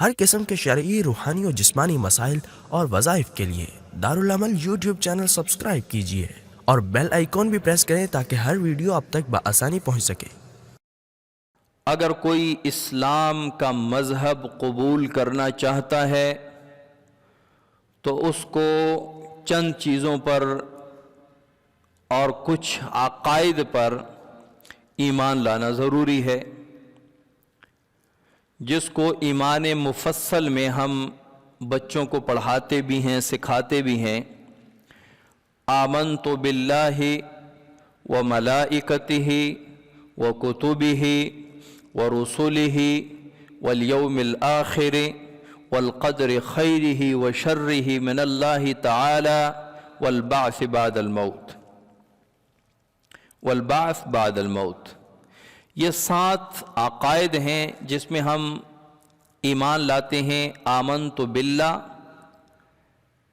ہر قسم کے شرعی، روحانی اور جسمانی مسائل اور وظائف کے لیے دارالعمل یوٹیوب چینل سبسکرائب کیجیے اور بیل آئیکن بھی پریس کریں تاکہ ہر ویڈیو آپ تک بآسانی پہنچ سکے۔ اگر کوئی اسلام کا مذہب قبول کرنا چاہتا ہے تو اس کو چند چیزوں پر اور کچھ عقائد پر ایمان لانا ضروری ہے، جس کو ایمان مفصل میں ہم بچوں کو پڑھاتے بھی ہیں، سکھاتے بھی ہیں۔ آمنت باللہ وملائکتہ وکتبہ ورسلہ والیوم الآخر والقدر خیرہ وشرہ من اللہ تعالی والبعث بعد الموت یہ 7 عقائد ہیں جس میں ہم ایمان لاتے ہیں۔ آمنت باللہ،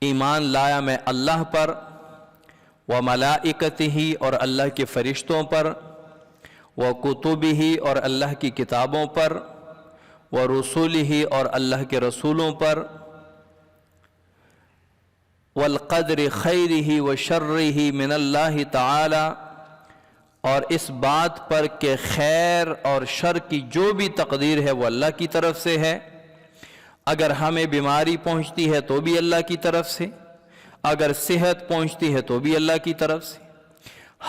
ایمان لایا میں اللہ پر، وملائکتہ اور اللہ کے فرشتوں پر، وکتبہ اور اللہ کی کتابوں پر، ورسلہ اور اللہ کے رسولوں پر، والقدر خیرہ وشرہ من اللہ تعالی اور اس بات پر کہ خیر اور شر کی جو بھی تقدیر ہے وہ اللہ کی طرف سے ہے۔ اگر ہمیں بیماری پہنچتی ہے تو بھی اللہ کی طرف سے، اگر صحت پہنچتی ہے تو بھی اللہ کی طرف سے،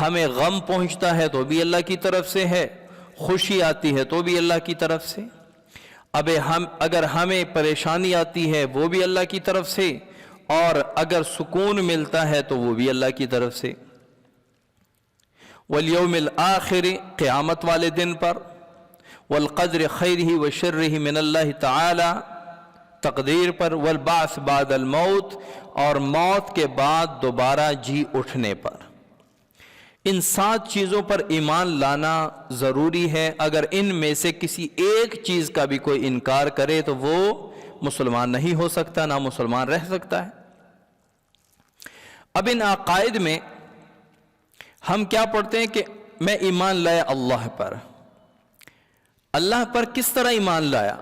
ہمیں غم پہنچتا ہے تو بھی اللہ کی طرف سے ہے، خوشی آتی ہے تو بھی اللہ کی طرف سے، اگر ہمیں پریشانی آتی ہے وہ بھی اللہ کی طرف سے، اور اگر سکون ملتا ہے تو وہ بھی اللہ کی طرف سے۔ والیوم الآخر، قیامت والے دن پر، والقدر خیرہ وشرہ من اللہ تعالی، تقدیر پر، والبعث بعد الموت اور موت کے بعد دوبارہ جی اٹھنے پر۔ ان 7 چیزوں پر ایمان لانا ضروری ہے۔ اگر ان میں سے کسی ایک چیز کا بھی کوئی انکار کرے تو وہ مسلمان نہیں ہو سکتا، نہ مسلمان رہ سکتا ہے۔ اب ان عقائد میں ہم کیا پڑھتے ہیں کہ میں ایمان لایا اللہ پر۔ اللہ پر کس طرح ایمان لایا؟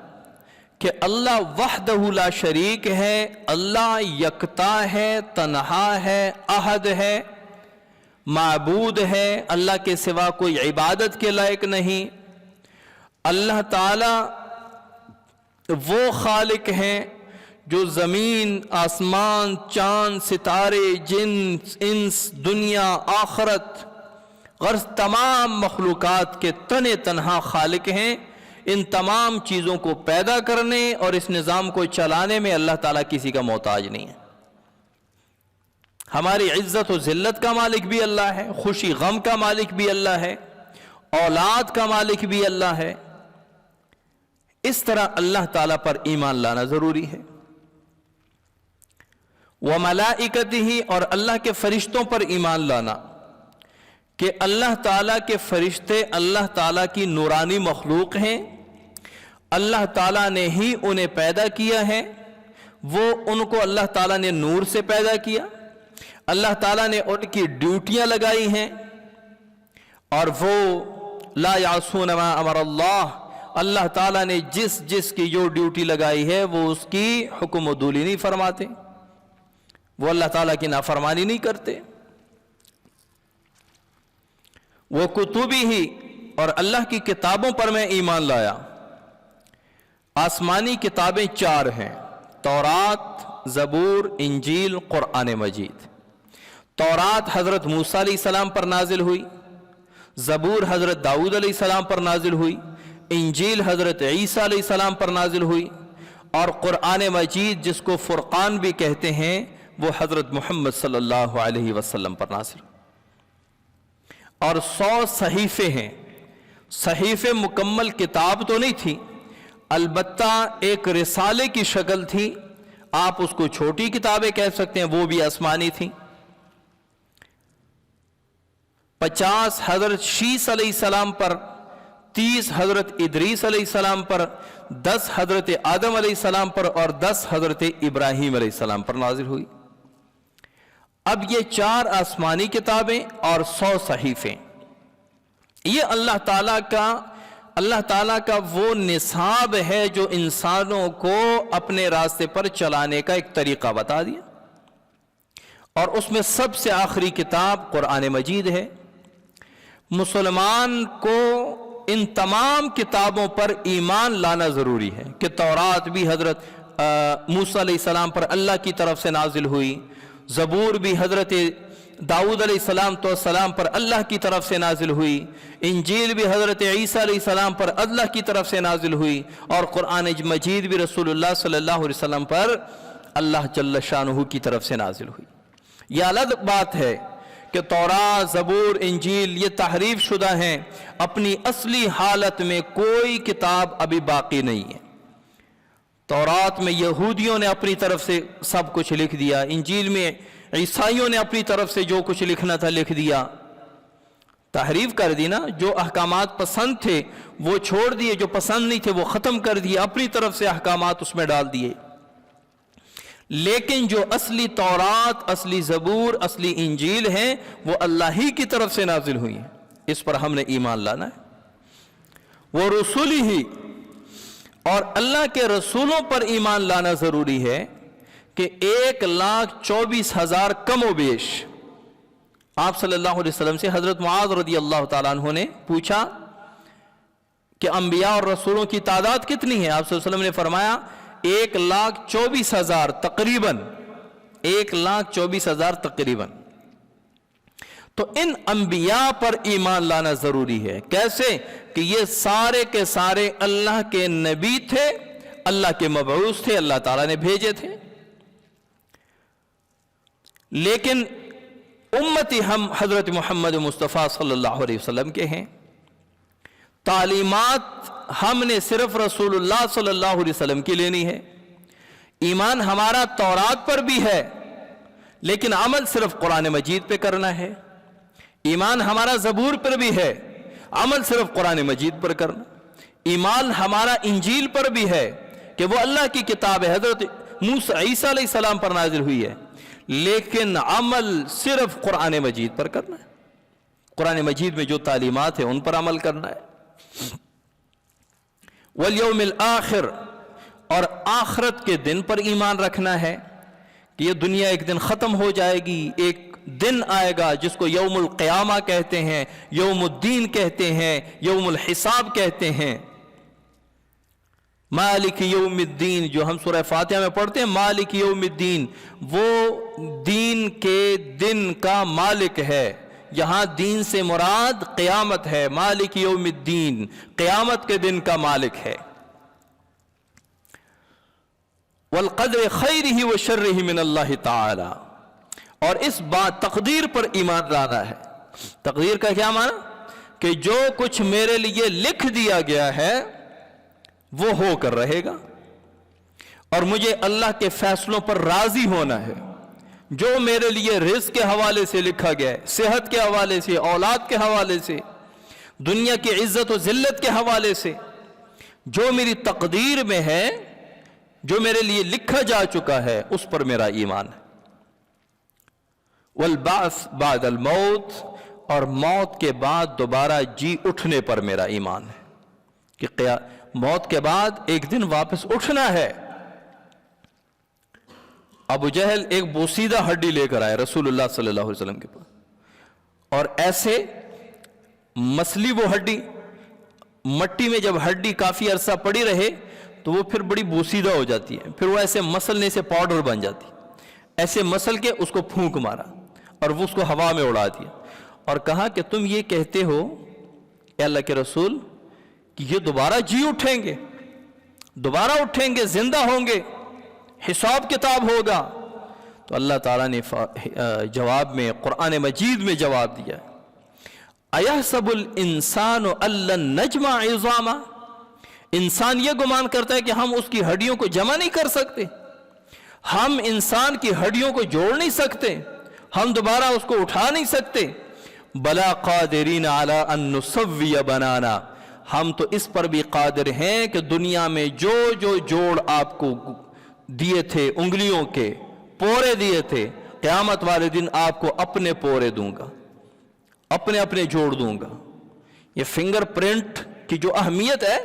کہ اللہ وحدہ لا شریک ہے، اللہ یکتا ہے، تنہا ہے، احد ہے، معبود ہے، اللہ کے سوا کوئی عبادت کے لائق نہیں۔ اللہ تعالی وہ خالق ہیں جو زمین، آسمان، چاند، ستارے، جن، انس، دنیا، آخرت، غرض تمام مخلوقات کے تنہا خالق ہیں۔ ان تمام چیزوں کو پیدا کرنے اور اس نظام کو چلانے میں اللہ تعالیٰ کسی کا محتاج نہیں ہے۔ ہماری عزت و ذلت کا مالک بھی اللہ ہے، خوشی غم کا مالک بھی اللہ ہے، اولاد کا مالک بھی اللہ ہے۔ اس طرح اللہ تعالیٰ پر ایمان لانا ضروری ہے۔ وملائکتہ اور اللہ کے فرشتوں پر ایمان لانا کہ اللہ تعالیٰ کے فرشتے اللہ تعالیٰ کی نورانی مخلوق ہیں، اللہ تعالیٰ نے ہی انہیں پیدا کیا ہے، ان کو اللہ تعالیٰ نے نور سے پیدا کیا، اللہ تعالیٰ نے ان کی ڈیوٹیاں لگائی ہیں، اور وہ لا یعصون ما امر اللہ تعالیٰ نے جس کی جو ڈیوٹی لگائی ہے وہ اس کی حکم و دولی نہیں فرماتے، وہ اللہ تعالیٰ کی نافرمانی نہیں کرتے۔ وہ کتبی ہی اور اللہ کی کتابوں پر میں ایمان لایا۔ آسمانی کتابیں 4 ہیں، تورات، زبور، انجیل، قرآن مجید۔ تورات حضرت موسیٰ علیہ السلام پر نازل ہوئی، زبور حضرت داؤد علیہ السلام پر نازل ہوئی، انجیل حضرت عیسیٰ علیہ السلام پر نازل ہوئی، اور قرآن مجید جس کو فرقان بھی کہتے ہیں وہ حضرت محمد صلی اللہ علیہ وسلم پر نازل ہوئی۔ اور 100 صحیفے ہیں۔ صحیفے مکمل کتاب تو نہیں تھی، البتہ ایک رسالے کی شکل تھی، آپ اس کو چھوٹی کتابیں کہہ سکتے ہیں، وہ بھی آسمانی تھی۔ 50 حضرت شیس علیہ السلام پر، 30 حضرت ادریس علیہ السلام پر، 10 حضرت آدم علیہ السلام پر، اور 10 حضرت ابراہیم علیہ السلام پر نازل ہوئی۔ اب یہ 4 آسمانی کتابیں اور 100 صحیفے، یہ اللہ تعالیٰ کا اللہ تعالیٰ کا وہ نصاب ہے جو انسانوں کو اپنے راستے پر چلانے کا ایک طریقہ بتا دیا، اور اس میں سب سے آخری کتاب قرآن مجید ہے۔ مسلمان کو ان تمام کتابوں پر ایمان لانا ضروری ہے کہ تورات بھی حضرت موسیٰ علیہ السلام پر اللہ کی طرف سے نازل ہوئی، زبور بھی حضرت داؤد علیہ السلام پر اللہ کی طرف سے نازل ہوئی، انجیل بھی حضرت عیسیٰ علیہ السلام پر اللہ کی طرف سے نازل ہوئی، اور قرآن مجید بھی رسول اللہ صلی اللہ علیہ وسلم پر اللہ جل شانہ کی طرف سے نازل ہوئی۔ یہ الگ بات ہے کہ تورات، زبور، انجیل یہ تحریف شدہ ہیں، اپنی اصلی حالت میں کوئی کتاب ابھی باقی نہیں ہے۔ تورات میں یہودیوں نے اپنی طرف سے سب کچھ لکھ دیا، انجیل میں عیسائیوں نے اپنی طرف سے جو کچھ لکھنا تھا لکھ دیا، تحریف کر دی نا۔ جو احکامات پسند تھے وہ چھوڑ دیے، جو پسند نہیں تھے وہ ختم کر دیے، اپنی طرف سے احکامات اس میں ڈال دیے۔ لیکن جو اصلی تورات، اصلی زبور، اصلی انجیل ہیں وہ اللہ ہی کی طرف سے نازل ہوئی ہیں، اس پر ہم نے ایمان لانا ہے۔ وہ رسولی ہی، اور اللہ کے رسولوں پر ایمان لانا ضروری ہے کہ 1,24,000 کم و بیش۔ آپ صلی اللہ علیہ وسلم سے حضرت معاذ رضی اللہ تعالیٰ عنہ نے پوچھا کہ انبیاء اور رسولوں کی تعداد کتنی ہے؟ آپ صلی اللہ علیہ وسلم نے فرمایا 1,24,000 تقریباً، 1,24,000 تقریباً۔ تو ان انبیاء پر ایمان لانا ضروری ہے۔ کیسے؟ کہ یہ سارے کے سارے اللہ کے نبی تھے، اللہ کے مبعوث تھے، اللہ تعالیٰ نے بھیجے تھے۔ لیکن امتی ہم حضرت محمد مصطفیٰ صلی اللہ علیہ وسلم کے ہیں، تعلیمات ہم نے صرف رسول اللہ صلی اللہ علیہ وسلم کی لینی ہے۔ ایمان ہمارا تورات پر بھی ہے لیکن عمل صرف قرآن مجید پہ کرنا ہے۔ ایمان ہمارا زبور پر بھی ہے، عمل صرف قرآن مجید پر کرنا۔ ایمان ہمارا انجیل پر بھی ہے کہ وہ اللہ کی کتاب ہے، حضرت موسیٰ عیسیٰ علیہ السلام پر نازل ہوئی ہے، لیکن عمل صرف قرآن مجید پر کرنا ہے۔ قرآن مجید میں جو تعلیمات ہیں ان پر عمل کرنا ہے۔ والیوم الآخر، اور آخرت کے دن پر ایمان رکھنا ہے کہ یہ دنیا ایک دن ختم ہو جائے گی، ایک دن آئے گا جس کو یوم القیامہ کہتے ہیں، یوم الدین کہتے ہیں، یوم الحساب کہتے ہیں۔ مالک یوم الدین، جو ہم سورہ فاتحہ میں پڑھتے ہیں، مالک یوم الدین، وہ دین کے دن کا مالک ہے۔ یہاں دین سے مراد قیامت ہے، مالک یوم الدین، قیامت کے دن کا مالک ہے۔ والقدر خیرہ و شرہ من اللہ تعالی، اور اس بات تقدیر پر ایمان لانا ہے۔ تقدیر کا کیا معنی؟ کہ جو کچھ میرے لیے لکھ دیا گیا ہے وہ ہو کر رہے گا، اور مجھے اللہ کے فیصلوں پر راضی ہونا ہے۔ جو میرے لیے رزق کے حوالے سے لکھا گیا ہے، صحت کے حوالے سے، اولاد کے حوالے سے، دنیا کی عزت و ذلت کے حوالے سے، جو میری تقدیر میں ہے، جو میرے لیے لکھا جا چکا ہے، اس پر میرا ایمان ہے۔ والبعث بعد الموت، اور موت کے بعد دوبارہ جی اٹھنے پر میرا ایمان ہے کہ موت کے بعد ایک دن واپس اٹھنا ہے۔ ابو جہل ایک بوسیدہ ہڈی لے کر آئے رسول اللہ صلی اللہ علیہ وسلم کے پاس، اور ایسے مسلی وہ ہڈی، مٹی میں جب ہڈی کافی عرصہ پڑی رہے تو وہ پھر بڑی بوسیدہ ہو جاتی ہے، پھر وہ ایسے مسلنے سے پاؤڈر بن جاتی، ایسے مسل کے اس کو پھونک مارا اور وہ اس کو ہوا میں اڑا دیا، اور کہا کہ تم یہ کہتے ہو اے اللہ کے رسول کہ یہ دوبارہ جی اٹھیں گے، دوبارہ اٹھیں گے، زندہ ہوں گے، حساب کتاب ہوگا؟ تو اللہ تعالیٰ نے جواب میں قرآن مجید میں جواب دیا، اَيَحْسَبُ الْإِنسَانُ أَلَّن نَجْمَعَ عِظَامًا، انسان یہ گمان کرتا ہے کہ ہم اس کی ہڈیوں کو جمع نہیں کر سکتے، ہم انسان کی ہڈیوں کو جوڑ نہیں سکتے، ہم دوبارہ اس کو اٹھا نہیں سکتے۔ بلا قادرین علی ان نسوی بنانا، ہم تو اس پر بھی قادر ہیں کہ دنیا میں جو جو جوڑ آپ کو دیے تھے، انگلیوں کے پورے دیے تھے، قیامت والے دن آپ کو اپنے پورے دوں گا، اپنے اپنے جوڑ دوں گا۔ یہ فنگر پرنٹ کی جو اہمیت ہے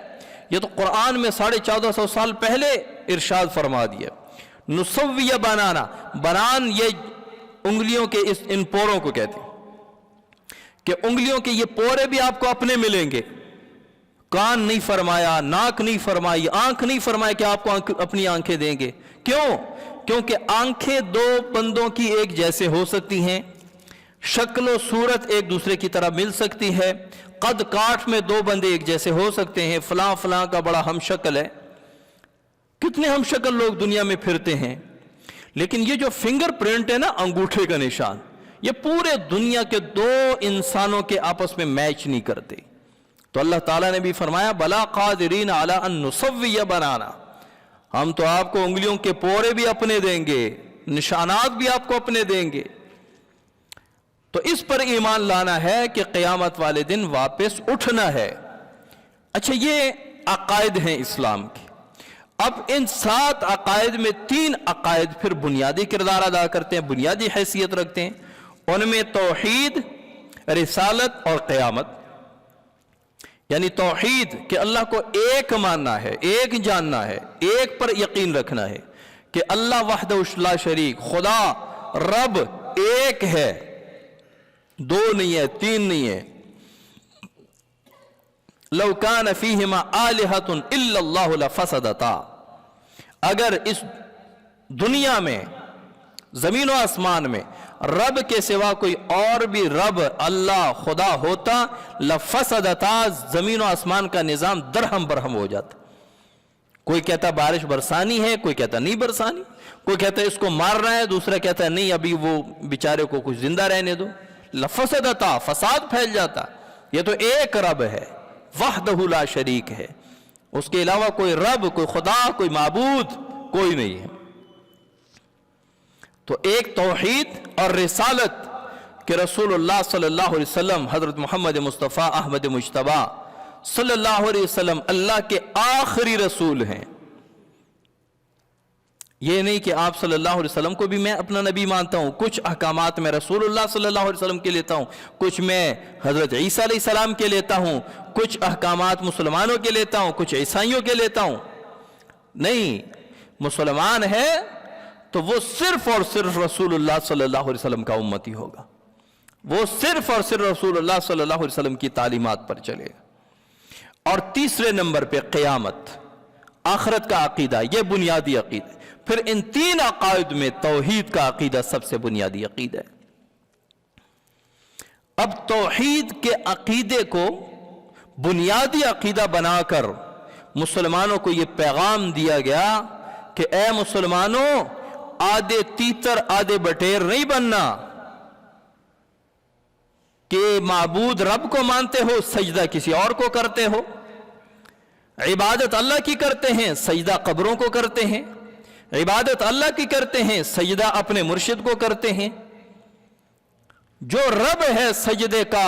یہ تو قرآن میں 1450 سال پہلے ارشاد فرما دیا. نسویہ بنانا، بنان یہ انگلیوں کے ان پوروں کو کہتے ہیں کہ انگلیوں کے یہ پورے بھی آپ کو اپنے ملیں گے. کان نہیں فرمایا، ناک نہیں فرمائی، آنکھ نہیں فرمایا کہ آپ کو اپنی آنکھیں دیں گے. کیوں؟ کیونکہ آنکھیں دو بندوں کی ایک جیسے ہو سکتی ہیں، شکل و صورت ایک دوسرے کی طرح مل سکتی ہے، قد کاٹ میں دو بندے ایک جیسے ہو سکتے ہیں، فلاں فلاں کا بڑا ہم شکل ہے. کتنے ہم شکل لوگ دنیا میں پھرتے ہیں، لیکن یہ جو فنگر پرنٹ ہے نا، انگوٹھے کا نشان، یہ پورے دنیا کے دو انسانوں کے آپس میں میچ نہیں کرتے. تو اللہ تعالیٰ نے بھی فرمایا بلا قادرین علی ان نسوی بنانا، ہم تو آپ کو انگلیوں کے پورے بھی اپنے دیں گے، نشانات بھی آپ کو اپنے دیں گے. تو اس پر ایمان لانا ہے کہ قیامت والے دن واپس اٹھنا ہے. اچھا، یہ عقائد ہیں اسلام کے. اب ان 7 عقائد میں 3 عقائد پھر بنیادی کردار ادا کرتے ہیں، بنیادی حیثیت رکھتے ہیں. ان میں توحید، رسالت اور قیامت. یعنی توحید کہ اللہ کو ایک ماننا ہے، ایک جاننا ہے، ایک پر یقین رکھنا ہے کہ اللہ وحدہ لا شریک، خدا رب ایک ہے، 2 نہیں ہے، 3 نہیں ہے. لو کان فیہما آلہۃ الا اللہ لفسدتا، اگر اس دنیا میں، زمین و آسمان میں رب کے سوا کوئی اور بھی رب اللہ خدا ہوتا، لفسدتا، زمین و آسمان کا نظام درہم برہم ہو جاتا. کوئی کہتا بارش برسانی ہے، کوئی کہتا نہیں برسانی، کوئی کہتا اس کو مارنا ہے، دوسرا کہتا نہیں ابھی وہ بیچارے کو کچھ زندہ رہنے دو. لفسدتا، فساد پھیل جاتا. یہ تو ایک رب ہے، وحدہ لا شریک ہے، اس کے علاوہ کوئی رب، کوئی خدا، کوئی معبود کوئی نہیں ہے. تو ایک توحید اور رسالت کہ رسول اللہ صلی اللہ علیہ وسلم، حضرت محمد مصطفیٰ احمد مجتبیٰ صلی اللہ علیہ وسلم اللہ کے آخری رسول ہیں. یہ نہیں کہ آپ صلی اللہ علیہ وسلم کو بھی میں اپنا نبی مانتا ہوں، کچھ احکامات میں رسول اللہ صلی اللہ علیہ وسلم کے لیتا ہوں، کچھ میں حضرت عیسیٰ علیہ السلام کے لیتا ہوں، کچھ احکامات مسلمانوں کے لیتا ہوں، کچھ عیسائیوں کے لیتا ہوں. نہیں، مسلمان ہے تو وہ صرف اور صرف رسول اللہ صلی اللہ علیہ وسلم کا امتی ہوگا، وہ صرف اور صرف رسول اللہ صلی اللہ علیہ وسلم کی تعلیمات پر چلے گا. اور تیسرے نمبر پہ قیامت، آخرت کا عقیدہ، یہ بنیادی عقیدہ. پھر ان 3 عقائد میں توحید کا عقیدہ سب سے بنیادی عقیدہ ہے. اب توحید کے عقیدے کو بنیادی عقیدہ بنا کر مسلمانوں کو یہ پیغام دیا گیا کہ اے مسلمانوں، آدھے تیتر آدھے بٹیر نہیں بننا کہ معبود رب کو مانتے ہو، سجدہ کسی اور کو کرتے ہو. عبادت اللہ کی کرتے ہیں، سجدہ قبروں کو کرتے ہیں. عبادت اللہ کی کرتے ہیں، سجدہ اپنے مرشد کو کرتے ہیں. جو رب ہے سجدے کا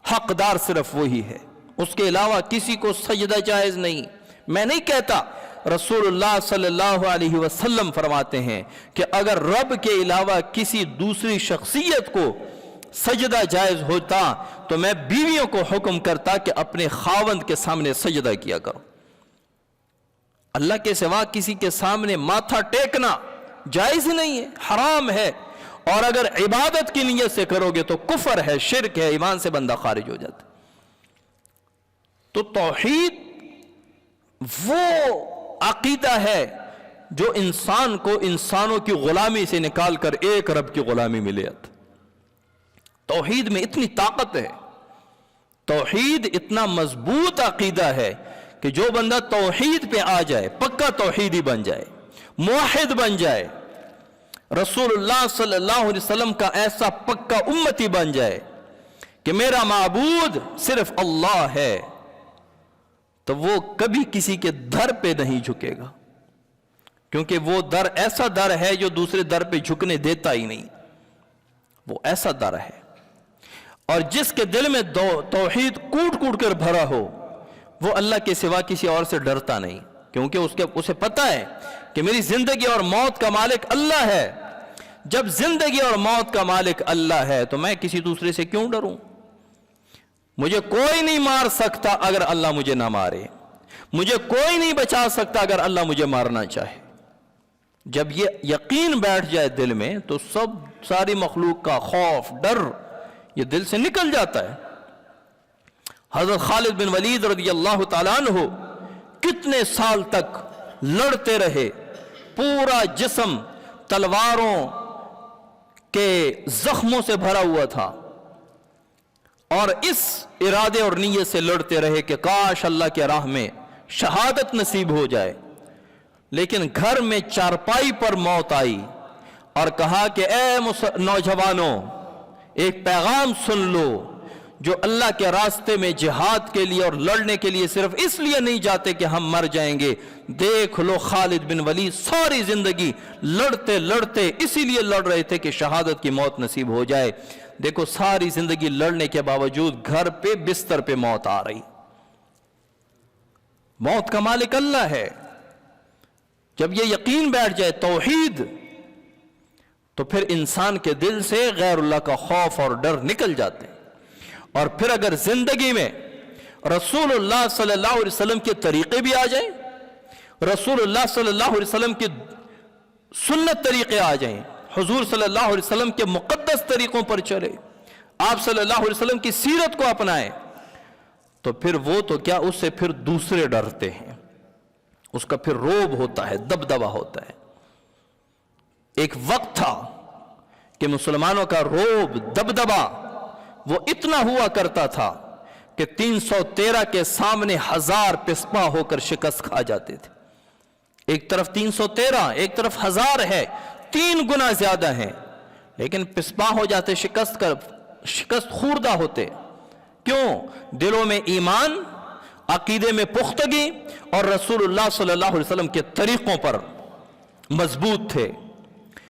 حقدار صرف وہی ہے، اس کے علاوہ کسی کو سجدہ جائز نہیں. میں نہیں کہتا، رسول اللہ صلی اللہ علیہ وسلم فرماتے ہیں کہ اگر رب کے علاوہ کسی دوسری شخصیت کو سجدہ جائز ہوتا تو میں بیویوں کو حکم کرتا کہ اپنے خاوند کے سامنے سجدہ کیا کرو. اللہ کے سوا کسی کے سامنے ماتھا ٹیکنا جائز ہی نہیں ہے، حرام ہے. اور اگر عبادت کی نیت سے کرو گے تو کفر ہے، شرک ہے، ایمان سے بندہ خارج ہو جاتا. تو توحید وہ عقیدہ ہے جو انسان کو انسانوں کی غلامی سے نکال کر ایک رب کی غلامی میں لے آتا. توحید میں اتنی طاقت ہے، توحید اتنا مضبوط عقیدہ ہے کہ جو بندہ توحید پہ آ جائے، پکا توحیدی بن جائے، موحد بن جائے، رسول اللہ صلی اللہ علیہ وسلم کا ایسا پکا امتی بن جائے کہ میرا معبود صرف اللہ ہے، تو وہ کبھی کسی کے در پہ نہیں جھکے گا، کیونکہ وہ در ایسا در ہے جو دوسرے در پہ جھکنے دیتا ہی نہیں. وہ ایسا در ہے. اور جس کے دل میں توحید کوٹ کوٹ کر بھرا ہو، وہ اللہ کے سوا کسی اور سے ڈرتا نہیں، کیونکہ اسے پتا ہے کہ میری زندگی اور موت کا مالک اللہ ہے. جب زندگی اور موت کا مالک اللہ ہے تو میں کسی دوسرے سے کیوں ڈروں؟ مجھے کوئی نہیں مار سکتا اگر اللہ مجھے نہ مارے، مجھے کوئی نہیں بچا سکتا اگر اللہ مجھے مارنا چاہے۔ جب یہ یقین بیٹھ جائے دل میں تو ساری مخلوق کا خوف، ڈر یہ دل سے نکل جاتا ہے۔ حضرت خالد بن ولید رضی اللہ تعالیٰ عنہ کتنے سال تک لڑتے رہے، پورا جسم تلواروں کے زخموں سے بھرا ہوا تھا، اور اس ارادے اور نیت سے لڑتے رہے کہ کاش اللہ کے راہ میں شہادت نصیب ہو جائے۔ لیکن گھر میں چارپائی پر موت آئی اور کہا کہ اے نوجوانوں، ایک پیغام سن لو، جو اللہ کے راستے میں جہاد کے لیے اور لڑنے کے لیے صرف اس لیے نہیں جاتے کہ ہم مر جائیں گے۔ دیکھ لو خالد بن ولید ساری زندگی لڑتے لڑتے اسی لیے لڑ رہے تھے کہ شہادت کی موت نصیب ہو جائے۔ دیکھو ساری زندگی لڑنے کے باوجود گھر پہ بستر پہ موت آ رہی۔ موت کا مالک اللہ ہے۔ جب یہ یقین بیٹھ جائے توحید، تو پھر انسان کے دل سے غیر اللہ کا خوف اور ڈر نکل جاتے ہیں۔ اور پھر اگر زندگی میں رسول اللہ صلی اللہ علیہ وسلم کے طریقے بھی آ جائیں، رسول اللہ صلی اللہ علیہ وسلم کی سنت طریقے آ جائیں، حضور صلی اللہ علیہ وسلم کے مقدس طریقوں پر چلے، آپ صلی اللہ علیہ وسلم کی سیرت کو اپنائیں، تو پھر وہ تو کیا، اس سے پھر دوسرے ڈرتے ہیں، اس کا پھر روب ہوتا ہے، دبدبہ ہوتا ہے۔ ایک وقت تھا کہ مسلمانوں کا روب، دبدبہ وہ اتنا ہوا کرتا تھا کہ 313 کے سامنے 1000 پسپا ہو کر شکست کھا جاتے تھے۔ ایک طرف 313، ایک طرف 1000 ہے، 3 گنا زیادہ ہیں، لیکن پسپا ہو جاتے، شکست خوردہ ہوتے۔ کیوں؟ دلوں میں ایمان، عقیدے میں پختگی اور رسول اللہ صلی اللہ علیہ وسلم کے طریقوں پر مضبوط تھے۔